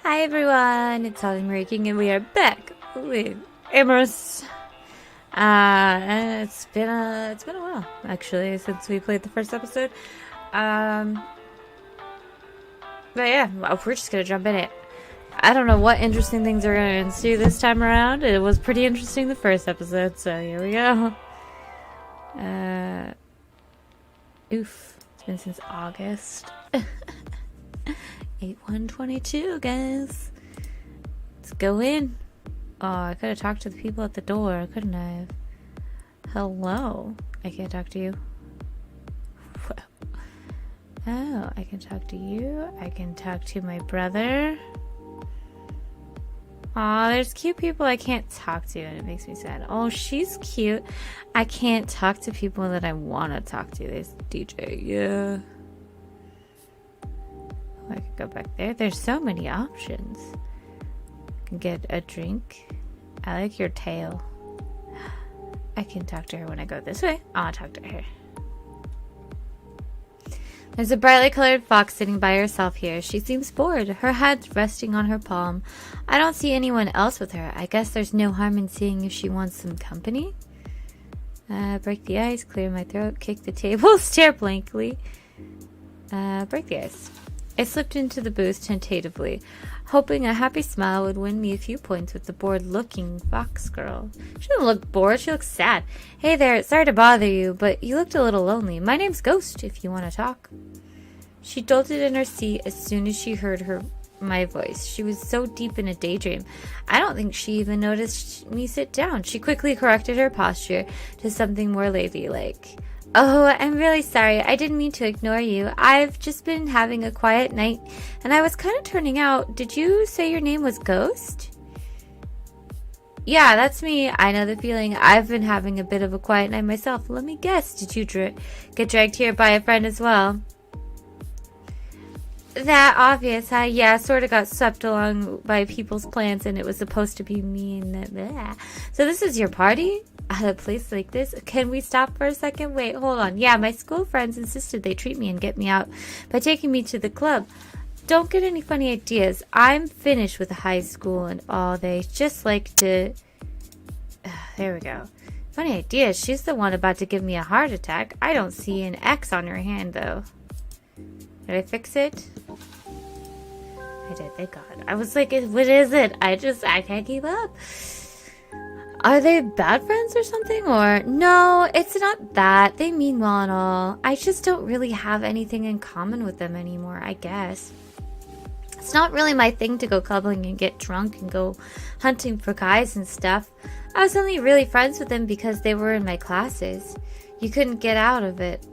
Hi everyone, it's Holly Marie King and we are back with Amorous. And it's been a while actually since we played the first episode. But yeah, well, we're just gonna jump in it. I don't know what interesting things are gonna ensue this time around. It was pretty interesting the first episode, so here we go. Oof, it's been since August. 8/1/22, guys. Let's go in. Oh, I could have talked to the people at the door, couldn't I have? Hello. I can't talk to you. Oh, I can talk to you. I can talk to my brother. Aw, there's cute people I can't talk to, and it makes me sad. Oh, she's cute. I can't talk to people that I want to talk to. There's DJ, yeah. I could go back there. There's so many options. I can get a drink. I like your tail. I can talk to her when I go this way. I'll talk to her. There's a brightly colored fox sitting by herself here. She seems bored, her head resting on her palm. I don't see anyone else with her. I guess there's no harm in seeing if she wants some company. Break the ice, clear my throat, kick the table, stare blankly. Break the ice. I slipped into the booth tentatively, hoping a happy smile would win me a few points with the bored-looking fox girl. She doesn't look bored, she looks sad. Hey there, sorry to bother you, but you looked a little lonely. My name's Ghost, if you want to talk. She jolted in her seat as soon as she heard my voice. She was so deep in a daydream. I don't think she even noticed me sit down. She quickly corrected her posture to something more ladylike. Oh, I'm really sorry. I didn't mean to ignore you. I've just been having a quiet night, and I was kind of turning out. Did you say your name was Ghost? Yeah, that's me. I know the feeling. I've been having a bit of a quiet night myself. Let me guess. Did you get dragged here by a friend as well? That obvious, huh? Yeah, sort of got swept along by people's plans, and it was supposed to be me and that. So this is your party? At a place like this? Can we stop for a second? Wait, hold on. Yeah, my school friends insisted they treat me and get me out by taking me to the club. Don't get any funny ideas. I'm finished with high school and all. They just like to... there we go. Funny ideas. She's the one about to give me a heart attack. I don't see an X on her hand, though. Did I fix it? I did, thank God. I was like, what is it? I can't keep up. Are they bad friends or something? Or no, it's not that. They mean well and all. I just don't really have anything in common with them anymore, I guess. It's not really my thing to go clubbing and get drunk and go hunting for guys and stuff. I was only really friends with them because they were in my classes. You couldn't get out of it.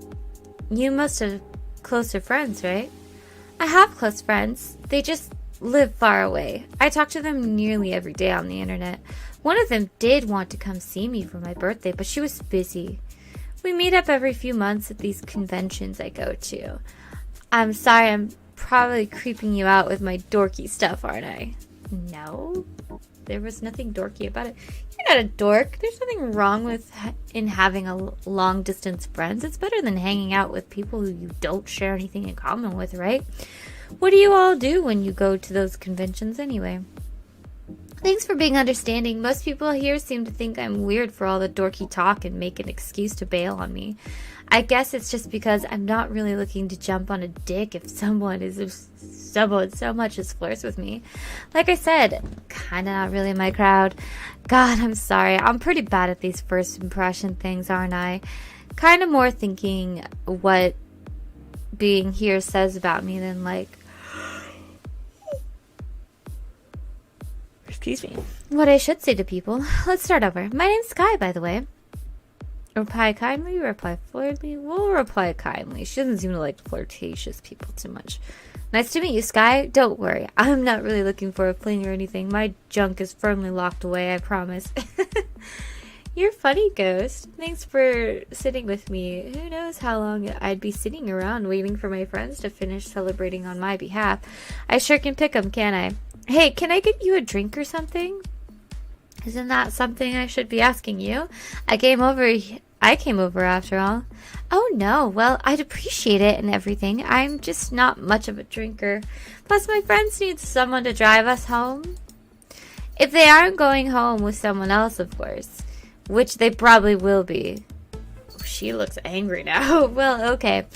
You must have closer friends, right? I have close friends. They just live far away. I talk to them nearly every day on the internet. One of them did want to come see me for my birthday, but she was busy. We meet up every few months at these conventions I go to. I'm sorry, I'm probably creeping you out with my dorky stuff, aren't I? No, there was nothing dorky about it. You're not a dork. There's nothing wrong in having a long-distance friends. It's better than hanging out with people who you don't share anything in common with, right? What do you all do when you go to those conventions anyway? Thanks for being understanding. Most people here seem to think I'm weird for all the dorky talk and make an excuse to bail on me. I guess it's just because I'm not really looking to jump on a dick if someone so much as flirts with me. Like I said, kinda not really my crowd. God, I'm sorry. I'm pretty bad at these first impression things, aren't I? Kinda more thinking what being here says about me than like... Excuse me. What I should say to people. Let's start over. My name's Sky, by the way. Reply kindly, reply flirtily. We'll reply kindly. She doesn't seem to like flirtatious people too much. Nice to meet you, Sky. Don't worry. I'm not really looking for a fling or anything. My junk is firmly locked away, I promise. You're funny, Ghost. Thanks for sitting with me. Who knows how long I'd be sitting around waiting for my friends to finish celebrating on my behalf. I sure can pick 'em, can't I? Hey, can I get you a drink or something? Isn't that something I should be asking you? I came over I came over after all. Oh no, well, I'd appreciate it and everything. I'm just not much of a drinker. Plus, my friends need someone to drive us home. If they aren't going home with someone else, of course. Which they probably will be. She looks angry now. Well, okay.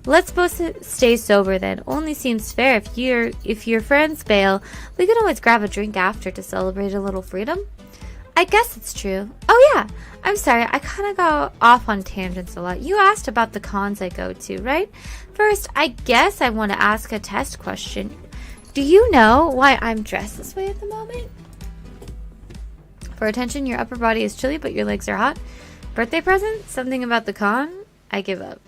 Let's both stay sober then. Only seems fair if your friends bail, we could always grab a drink after to celebrate a little freedom. I guess it's true. Oh yeah, I'm sorry, I kind of go off on tangents a lot. You asked about the cons I go to, right? First, I guess I want to ask a test question. Do you know why I'm dressed this way at the moment? For attention, your upper body is chilly, but your legs are hot. Birthday present? Something about the con? I give up.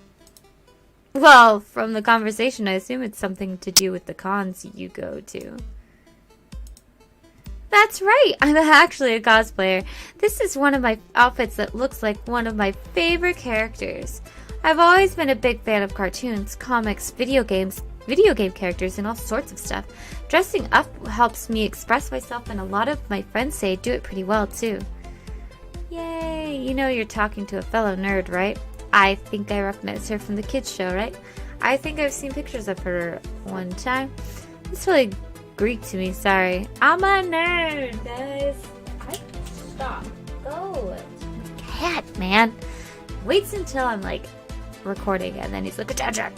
Well, from the conversation, I assume it's something to do with the cons you go to. That's right, I'm actually a cosplayer. This is one of my outfits that looks like one of my favorite characters. I've always been a big fan of cartoons, comics, video game characters, and all sorts of stuff. Dressing up helps me express myself, and a lot of my friends say I do it pretty well, too. Yay, you know you're talking to a fellow nerd, right? I think I recognize her from the kids show, right? I think I've seen pictures of her one time. It's really Greek to me, sorry. I'm a nerd, guys. Stop. Go. Cat, man. Waits until I'm, like, recording, and then he's like, Jack.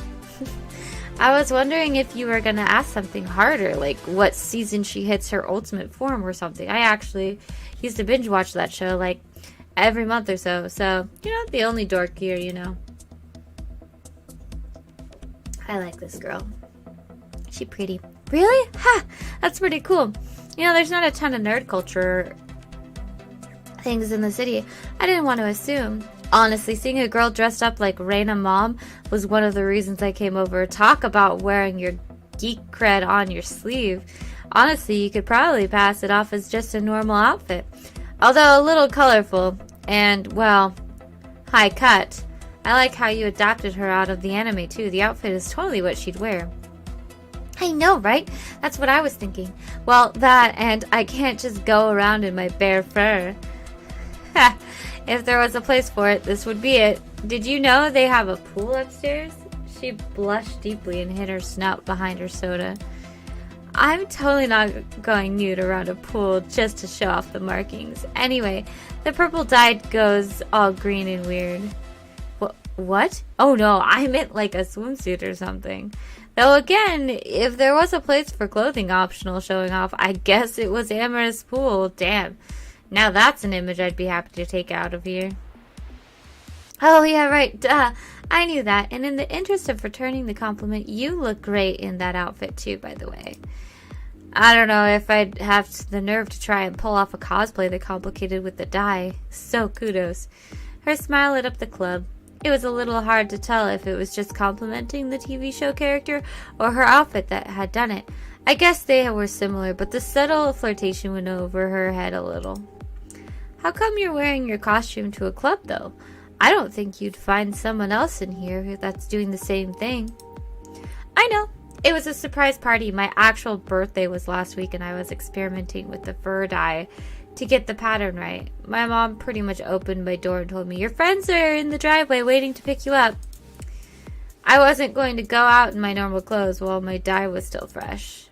I was wondering if you were gonna ask something harder, like what season she hits her ultimate form or something. I actually used to binge watch that show, like, every month or so. So, you're not the only dork here, you know. I like this girl. She pretty. Really? Ha! That's pretty cool. You know, there's not a ton of nerd culture things in the city. I didn't want to assume. Honestly, seeing a girl dressed up like Raina Mom was one of the reasons I came over. Talk about wearing your geek cred on your sleeve. Honestly, you could probably pass it off as just a normal outfit. Although a little colorful. And, well, high cut. I like how you adapted her out of the anime, too. The outfit is totally what she'd wear. I know, right? That's what I was thinking. Well, that, and I can't just go around in my bare fur. Ha! If there was a place for it, this would be it. Did you know they have a pool upstairs? She blushed deeply and hid her snout behind her soda. I'm totally not going nude around a pool just to show off the markings. Anyway, the purple dye goes all green and weird. What? Oh no, I meant like a swimsuit or something. Though again, if there was a place for clothing optional showing off, I guess it was Amorous Pool. Damn. Now that's an image I'd be happy to take out of here. Oh yeah, right. Duh. I knew that. And in the interest of returning the compliment, you look great in that outfit too, by the way. I don't know if I'd have the nerve to try and pull off a cosplay that complicated with the dye. So kudos. Her smile lit up the club. It was a little hard to tell if it was just complimenting the TV show character or her outfit that had done it. I guess they were similar, but the subtle flirtation went over her head a little. How come you're wearing your costume to a club, though? I don't think you'd find someone else in here that's doing the same thing. I know. It was a surprise party. My actual birthday was last week, and I was experimenting with the fur dye to get the pattern right. My mom pretty much opened my door and told me, your friends are in the driveway waiting to pick you up. I wasn't going to go out in my normal clothes while my dye was still fresh.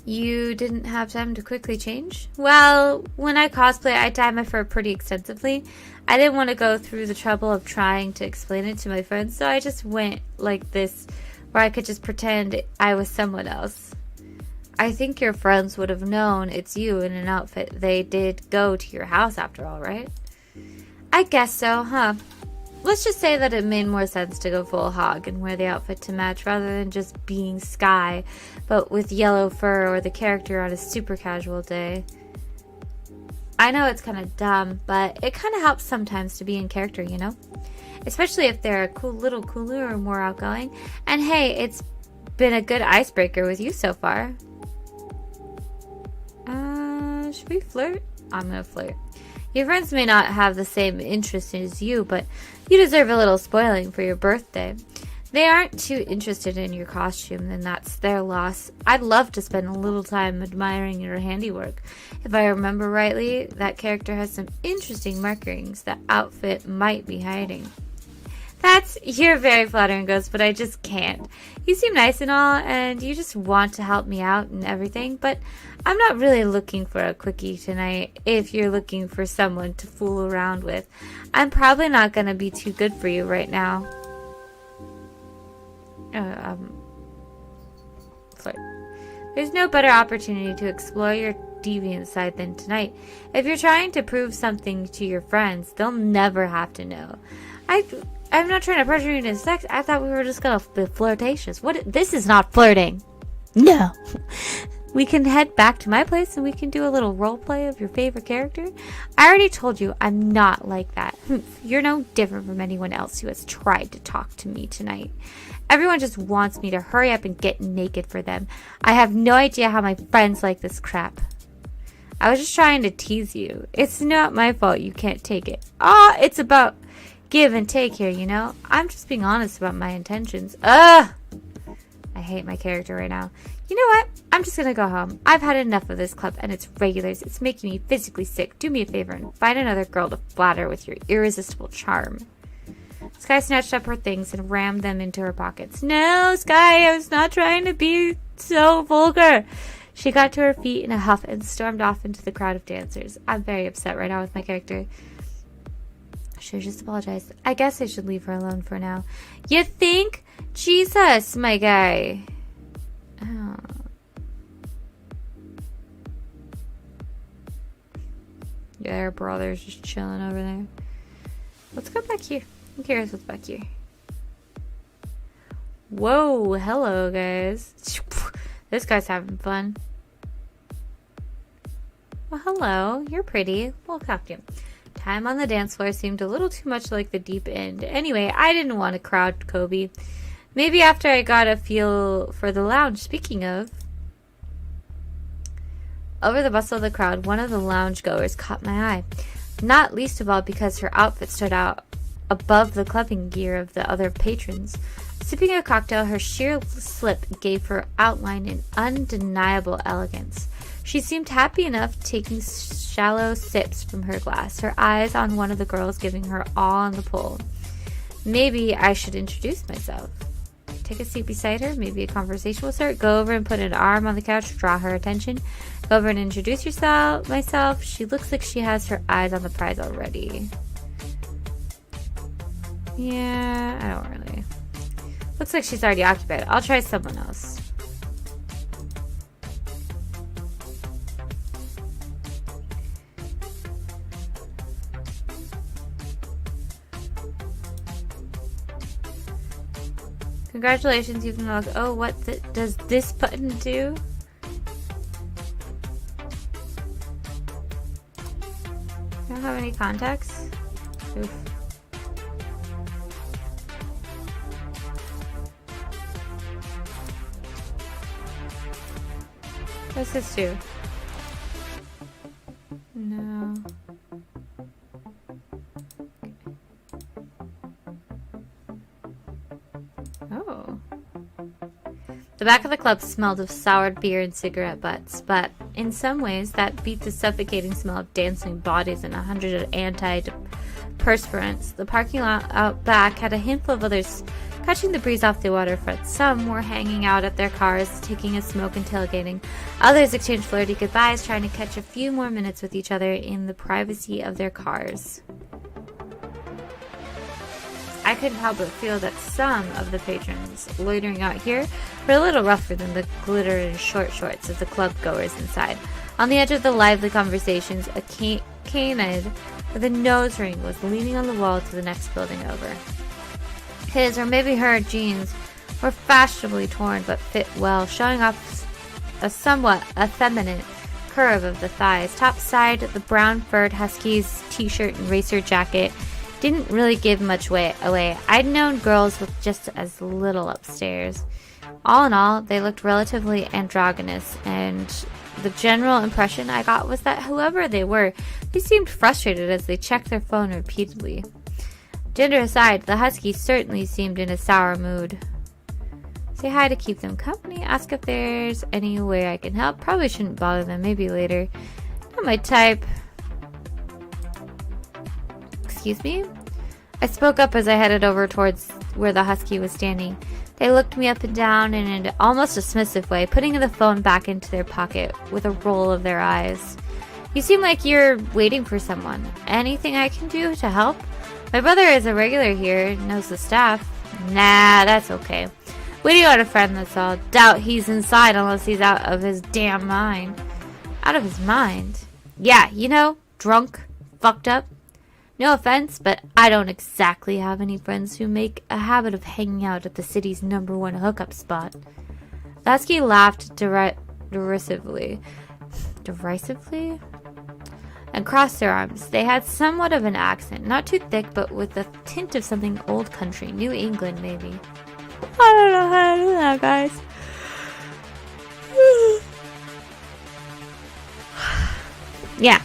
You didn't have time to quickly change? Well, when I cosplay, I dye my fur pretty extensively. I didn't want to go through the trouble of trying to explain it to my friends, so I just went like this, where I could just pretend I was someone else. I think your friends would have known it's you in an outfit. They did go to your house after all, right? I guess so, huh? Let's just say that it made more sense to go full hog and wear the outfit to match rather than just being Sky, but with yellow fur or the character on a super casual day. I know it's kind of dumb, but it kind of helps sometimes to be in character, you know? Especially if they're a little cooler or more outgoing. And hey, it's been a good icebreaker with you so far. Should we flirt? I'm gonna flirt. Your friends may not have the same interests as you, but you deserve a little spoiling for your birthday. they aren't too interested in your costume, then that's their loss. I'd love to spend a little time admiring your handiwork. If I remember rightly, that character has some interesting markings that outfit might be hiding. You're very flattering, Ghost, but I just can't. You seem nice and all, and you just want to help me out and everything, but I'm not really looking for a quickie tonight. If you're looking for someone to fool around with, I'm probably not going to be too good for you right now. Flirt. There's no better opportunity to explore your deviant side than tonight. If you're trying to prove something to your friends, they'll never have to know. I'm not trying to pressure you into sex. I thought we were just gonna be flirtatious. This is not flirting. No. We can head back to my place and we can do a little role play of your favorite character. I already told you I'm not like that. You're no different from anyone else who has tried to talk to me tonight. Everyone just wants me to hurry up and get naked for them. I have no idea how my friends like this crap. I was just trying to tease you. It's not my fault you can't take it. It's about give and take here, you know? I'm just being honest about my intentions. I hate my character right now. You know what? I'm just gonna go home. I've had enough of this club and its regulars. It's making me physically sick. Do me a favor and find another girl to flatter with your irresistible charm. Sky snatched up her things and rammed them into her pockets. No, Sky, I was not trying to be so vulgar. She got to her feet in a huff and stormed off into the crowd of dancers. I'm very upset right now with my character. I should just apologize. I guess I should leave her alone for now. You think? Jesus, my guy. Oh. Yeah, her brother's just chilling over there. Let's go back here. I'm curious what's back here. Whoa, hello guys. This guy's having fun. Well, hello. You're pretty. We'll talk to you. Time on the dance floor seemed a little too much like the deep end. Anyway, I didn't want to crowd Kobe. Maybe after I got a feel for the lounge. Speaking of, over the bustle of the crowd, one of the lounge goers caught my eye. Not least of all because her outfit stood out above the clubbing gear of the other patrons. Sipping a cocktail, her sheer slip gave her outline an undeniable elegance. She seemed happy enough taking shallow sips from her glass, her eyes on one of the girls giving her all on the pull. Maybe I should introduce myself. Take a seat beside her, maybe a conversation will start. Go over and put an arm on the couch, draw her attention. Go over and introduce myself. She looks like she has her eyes on the prize already. Yeah, I don't really. Looks like she's already occupied. I'll try someone else. Congratulations, you've unlocked. Oh, what does this button do? I don't have any contacts. Oof. What's this do? No. Oh. The back of the club smelled of soured beer and cigarette butts, but in some ways that beat the suffocating smell of dancing bodies and 100 antiperspirants. The parking lot out back had a handful of others catching the breeze off the waterfront. Some were hanging out at their cars, taking a smoke and tailgating. Others exchanged flirty goodbyes, trying to catch a few more minutes with each other in the privacy of their cars. I couldn't help but feel that some of the patrons loitering out here were a little rougher than the glitter and short shorts of the club goers inside. On the edge of the lively conversations, a canid with a nose ring was leaning on the wall to the next building over. His, or maybe her, jeans were fashionably torn but fit well, showing off a somewhat effeminate curve of the thighs. Topside, the brown furred Huskies t-shirt and racer jacket didn't really give much away. I'd known girls with just as little upstairs. All in all, they looked relatively androgynous, and the general impression I got was that whoever they were, they seemed frustrated as they checked their phone repeatedly. Gender aside, the husky certainly seemed in a sour mood. Say hi to keep them company, ask if there's any way I can help. Probably shouldn't bother them, maybe later. Not my type. Excuse me? I spoke up as I headed over towards where the husky was standing. They looked me up and down in an almost dismissive way, putting the phone back into their pocket with a roll of their eyes. You seem like you're waiting for someone. Anything I can do to help? My brother is a regular here, knows the staff. Nah, that's okay. Waiting on a friend, that's all. Doubt he's inside unless he's out of his damn mind. Out of his mind? Yeah, you know, drunk, fucked up. No offense, but I don't exactly have any friends who make a habit of hanging out at the city's #1 hookup spot. The husky laughed derisively. Derisively? And crossed their arms. They had somewhat of an accent, not too thick, but with a tint of something old country, New England maybe. I don't know how to do that, guys. Yeah.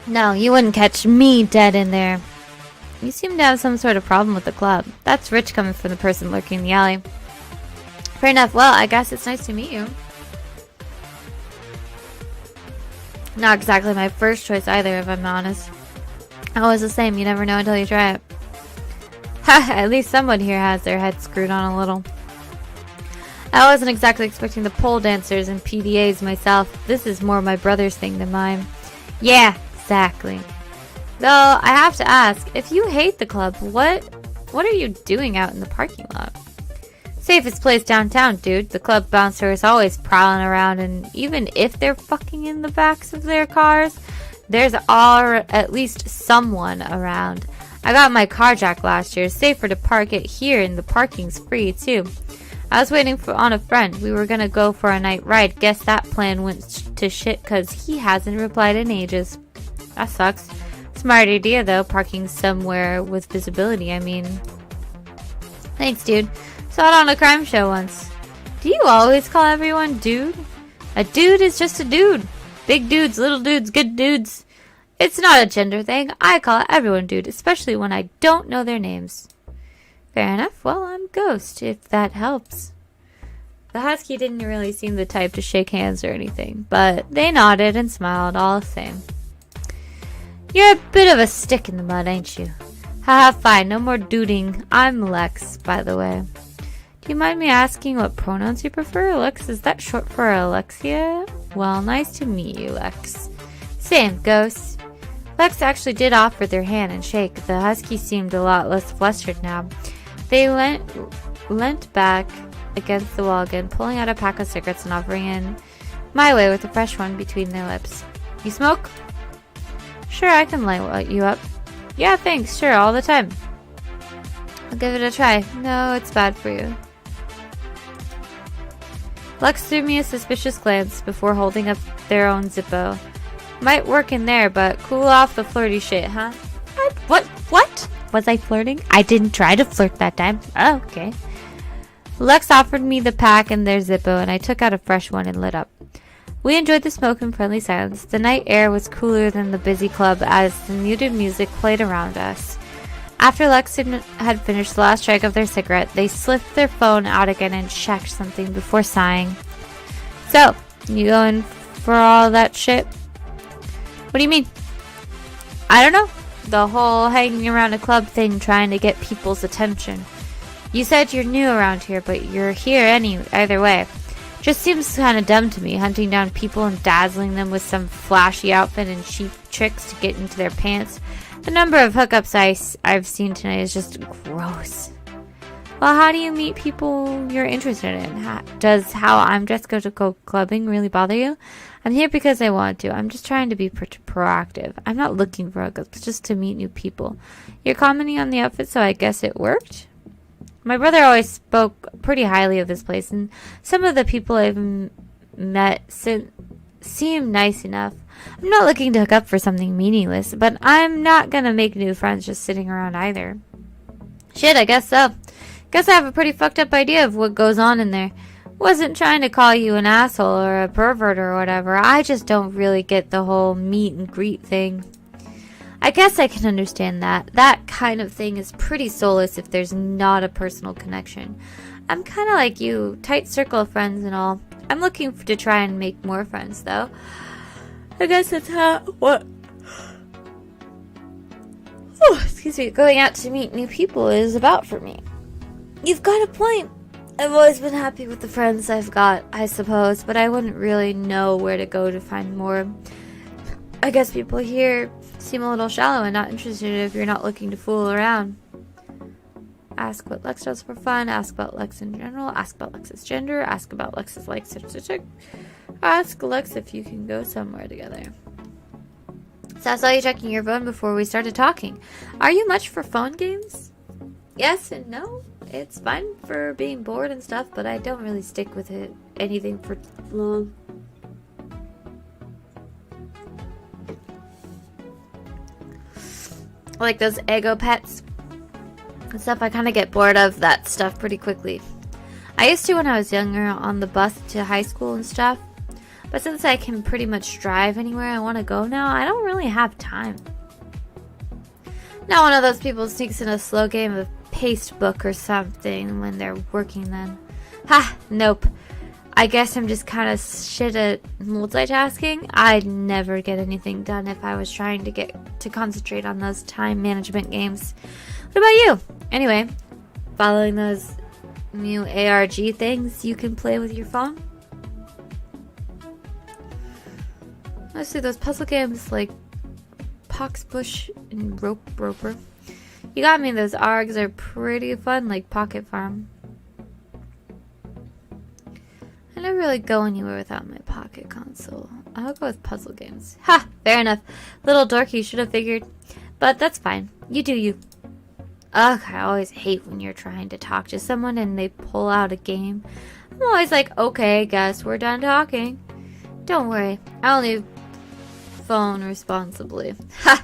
No, you wouldn't catch me dead in there. You seem to have some sort of problem with the club. That's rich coming from the person lurking in the alley. Fair enough. Well, I guess it's nice to meet you. Not exactly my first choice either, if I'm honest. Always the same. You never know until you try it. Ha! At least someone here has their head screwed on a little. I wasn't exactly expecting the pole dancers and PDAs myself. This is more my brother's thing than mine. Yeah, exactly. Though, I have to ask, if you hate the club, what are you doing out in the parking lot? Safest place downtown, dude. The club bouncer is always prowling around, and even if they're fucking in the backs of their cars, there's at least someone around. I got my car jacked last year. Safer to park it here, and the parking's free, too. I was waiting on a friend. We were gonna go for a night ride. Guess that plan went to shit because he hasn't replied in ages. That sucks. Smart idea, though. Parking somewhere with visibility, I mean. Thanks, dude. Saw it on a crime show once. Do you always call everyone dude? A dude is just a dude. Big dudes, little dudes, good dudes. It's not a gender thing. I call everyone dude, especially when I don't know their names. Fair enough. Well, I'm Ghost, if that helps. The husky didn't really seem the type to shake hands or anything, but they nodded and smiled all the same. You're a bit of a stick in the mud, ain't you? Haha, fine. No more duding. I'm Lex, by the way. Do you mind me asking what pronouns you prefer? Lex, is that short for Alexia? Well, nice to meet you, Lex. Same, Ghost. Lex actually did offer their hand and shake. The husky seemed a lot less flustered now. They leant back against the wall again, pulling out a pack of cigarettes and offering in my way with a fresh one between their lips. You smoke? Sure, I can light you up. Yeah, thanks. Sure, all the time. I'll give it a try. No, it's bad for you. Lex threw me a suspicious glance before holding up their own Zippo. Might work in there, but cool off the flirty shit, huh? What? Was I flirting? I didn't try to flirt that time. Oh, okay. Lex offered me the pack and their Zippo, and I took out a fresh one and lit up. We enjoyed the smoke and friendly silence. The night air was cooler than the busy club as the muted music played around us. After Lex had finished the last drag of their cigarette, they slipped their phone out again and checked something before sighing. So, you going for all that shit? What do you mean? I don't know. The whole hanging around a club thing, trying to get people's attention. You said you're new around here, but you're here either way. Just seems kind of dumb to me, hunting down people and dazzling them with some flashy outfit and cheap tricks to get into their pants. The number of hookups I've seen tonight is just gross. Well, how do you meet people you're interested in? Does how I'm just going to go clubbing really bother you? I'm here because I want to. I'm just trying to be proactive. I'm not looking for hookups, just to meet new people. You're commenting on the outfit, so I guess it worked? My brother always spoke pretty highly of this place, and some of the people I've met seem nice enough. I'm not looking to hook up for something meaningless, but I'm not going to make new friends just sitting around either. Shit, I guess so. Guess I have a pretty fucked up idea of what goes on in there. Wasn't trying to call you an asshole or a pervert or whatever. I just don't really get the whole meet and greet thing. I guess I can understand that. That kind of thing is pretty soulless if there's not a personal connection. I'm kind of like you, tight circle of friends and all. I'm looking to try and make more friends, though. I guess that's what excuse me, going out to meet new people is about for me. You've got a point. I've always been happy with the friends I've got, I suppose, but I wouldn't really know where to go to find more. I guess people here seem a little shallow and not interested if you're not looking to fool around. Ask what Lex does for fun, ask about Lex in general, ask about Lex's gender, ask about Lex's likes, ask Lex if you can go somewhere together. So I saw you checking your phone before we started talking. Are you much for phone games? Yes and no. It's fine for being bored and stuff, but I don't really stick with it anything for long. Like those Ego pets and stuff, I kind of get bored of that stuff pretty quickly. I used to when I was younger on the bus to high school and stuff. But since I can pretty much drive anywhere I want to go now, I don't really have time. Not one of those people who sneaks in a slow game of paste book or something when they're working then. Ha! Nope. I guess I'm just kind of shit at multitasking. I'd never get anything done if I was trying to get to concentrate on those time management games. What about you? Anyway, following those new ARG things you can play with your phone? Mostly those puzzle games like Poxbush and Roper. You got me, those ARGs are pretty fun, like Pocket Farm. I never really go anywhere without my pocket console. I'll go with puzzle games. Ha! Fair enough. Little dorky, should have figured. But that's fine. You do you. Ugh, I always hate when you're trying to talk to someone and they pull out a game. I'm always like, okay, guess we're done talking. Don't worry, I only phone responsibly. Ha!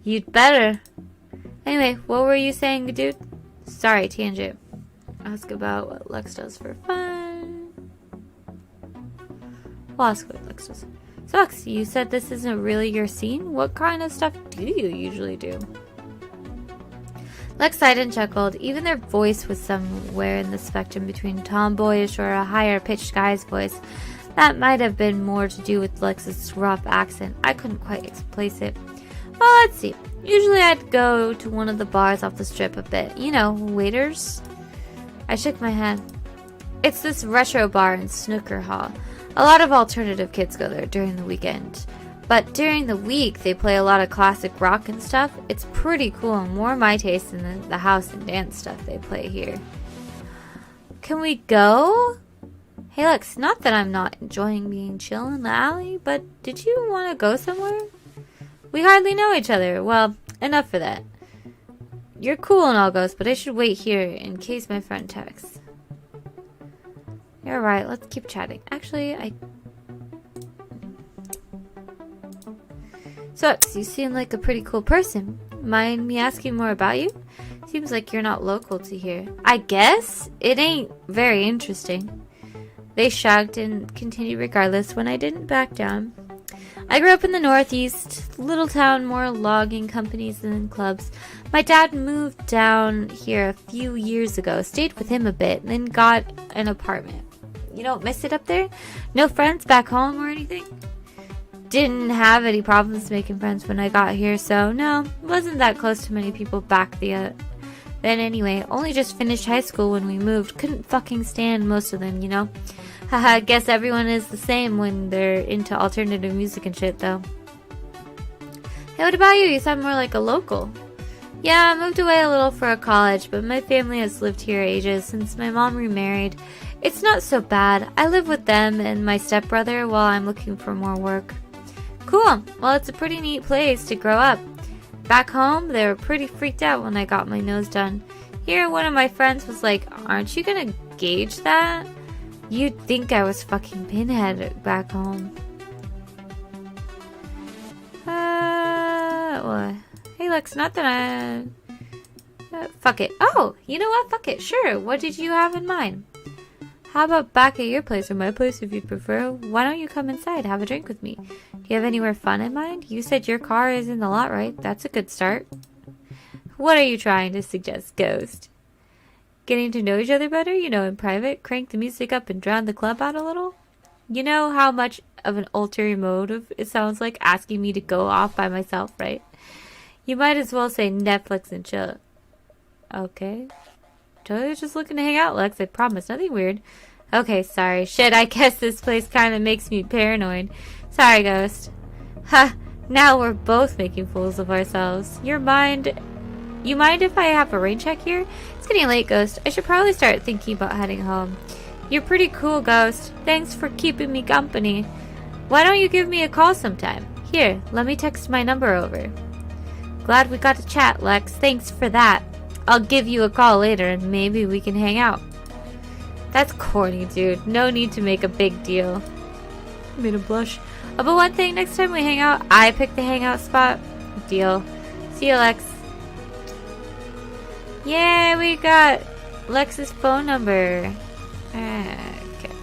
You'd better. Anyway, what were you saying, dude? Sorry, tangent. Ask about what Lex does for fun. We'll ask what Lex does. So, Lex, you said this isn't really your scene? What kind of stuff do you usually do? Lex sighed and chuckled. Even their voice was somewhere in the spectrum between tomboyish or a higher-pitched guy's voice. That might have been more to do with Lex's rough accent. I couldn't quite place it. Well, let's see. Usually I'd go to one of the bars off the strip a bit. You know, waiters. I shook my head. It's this retro bar in Snooker Hall. A lot of alternative kids go there during the weekend. But during the week, they play a lot of classic rock and stuff. It's pretty cool and more my taste than the house and dance stuff they play here. Can we go? Hey, Lex, not that I'm not enjoying being chill in the alley, but did you want to go somewhere? We hardly know each other. Well, enough for that. You're cool and all, Ghost, but I should wait here in case my friend texts. You're right, let's keep chatting. Actually, So, you seem like a pretty cool person. Mind me asking more about you? Seems like you're not local to here. I guess? It ain't very interesting. They shrugged and continued regardless when I didn't back down. I grew up in the Northeast, little town, more logging companies than clubs. My dad moved down here a few years ago, stayed with him a bit, then got an apartment. You don't miss it up there? No friends back home or anything? Didn't have any problems making friends when I got here, so no, wasn't that close to many people back then anyway. Only just finished high school when we moved. Couldn't fucking stand most of them, you know? Haha, guess everyone is the same when they're into alternative music and shit, though. Hey, what about you? You sound more like a local. Yeah, I moved away a little for college, but my family has lived here ages since my mom remarried. It's not so bad. I live with them and my stepbrother while I'm looking for more work. Cool. Well, it's a pretty neat place to grow up. Back home, they were pretty freaked out when I got my nose done. Here, one of my friends was like, aren't you gonna gauge that? You'd think I was fucking Pinhead back home. What? Hey, Lex, not that fuck it. Oh, you know what? Fuck it. Sure. What did you have in mind? How about back at your place or my place if you'd prefer? Why don't you come inside, have a drink with me? Do you have anywhere fun in mind? You said your car is in the lot, right? That's a good start. What are you trying to suggest, Ghost? Getting to know each other better, in private? Crank the music up and drown the club out a little? You know how much of an ulterior motive it sounds like asking me to go off by myself, right? You might as well say Netflix and chill. Okay. Totally just looking to hang out, Lex. I promise. Nothing weird. Okay, sorry. Shit, I guess this place kind of makes me paranoid. Sorry, Ghost. Ha! Now we're both making fools of ourselves. You mind if I have a rain check here? It's getting late, Ghost. I should probably start thinking about heading home. You're pretty cool, Ghost. Thanks for keeping me company. Why don't you give me a call sometime? Here, let me text my number over. Glad we got to chat, Lex. Thanks for that. I'll give you a call later and maybe we can hang out. That's corny, dude. No need to make a big deal. Made him blush. Oh, but one thing, next time we hang out, I pick the hangout spot. Deal. See you, Lex. Yeah, we got Lex's phone number. Okay.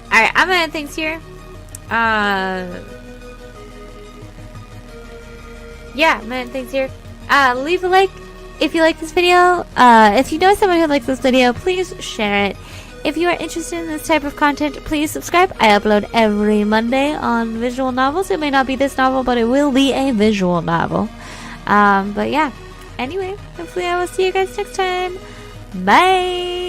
Alright, I'm gonna end things here. Yeah, I'm gonna end things here. Leave a like if you like this video. If you know someone who likes this video, please share it. If you are interested in this type of content, please subscribe. I upload every Monday on visual novels. It may not be this novel, but it will be a visual novel. But yeah. Anyway, hopefully I will see you guys next time. Bye!